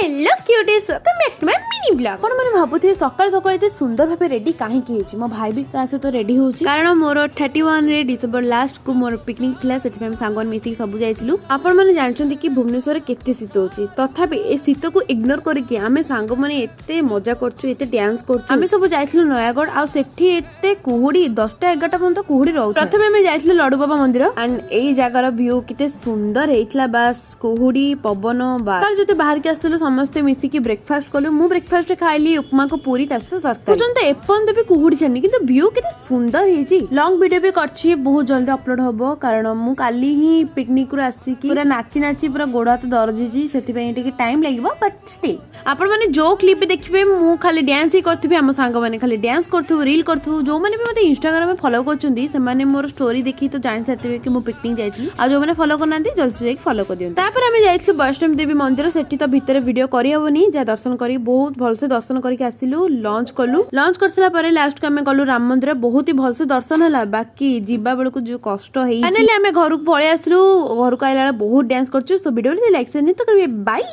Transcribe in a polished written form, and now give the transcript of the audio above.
Hello cuties welcome back to my mini blog. आपण माने भाबुथे सकाळ सकाळ एते सुंदर भाबे रेडी काहे की हेछि मो भाई भी का सहित रेडी होछि कारण मोर 31 रे डिसेंबर लास्ट को मोर पिकनिक थिला सेति हम सांगन मिसी सब जाइछलु। आपण माने जानछन्ती कि भुवनेश्वर केते शीत होछि तथापि ए शीत को इग्नोर करके आमे सांग माने एते मजा करछु एते डांस करछु। आमे सब जाइछलु नयागढ़ आ सेठी एते कुहुडी 10टा 11टा पर्यंत कुहुडी रहउ। प्रथमे आमे जाइछलु लड्डू बाबा मंदिर एंड एई जागार व्यू केते सुंदर हेइतला बास कुहुडी पवन बा काल जते बाहर के आस्तलु समस्त मिसिकी ब्रेकफास्ट कलु। मु ब्रेकफास्ट रे खाइली उपमा को पूरी तास्तो तरकारी तुरंत एपन देबे कुहुडी छानी किंतु व्यू केते सुंदर हेजी। लॉन्ग वीडियो भी करछि बहुत जल्दी अपलोड होबो कारण मु काली ही पिकनिक रो आसी की पूरा नाची नाची पूरा गोड़ हाथ दर्ज हेजी सेति पई टिके टाइम लागबो बट स्टिल आपण माने जो क्लिप भी देखिबे मु खाली डांस ही करथिबे। हम सांग माने खाली डांस करथु रील करथु जो माने भी मते इंस्टाग्राम में फॉलो करचुंदी से माने मोर स्टोरी देखि तो जान सकथिबे कि मु पिकनिक जाइथि आ जो माने फॉलो करनांती जल्दी से फॉलो कर दियौ। तापर हम जाइथलु वैष्णव देवी मंदिर सेठी तो भीतर वीडियो करी हबनी जा दर्शन करी बहुत भल से दर्शन करके आसिलु। लॉन्च कलु लॉन्च करसला परे लास्ट को हमें गलु राम मंदिर बहुत ही भल से दर्शन हला बाकी जीवा बेल को जो कष्ट हेई फाइनली हमें घर को पळे आसलु। घर को आइला बहुत डांस करछु। सो वीडियो लाइक से नहीं तो करबे बाय।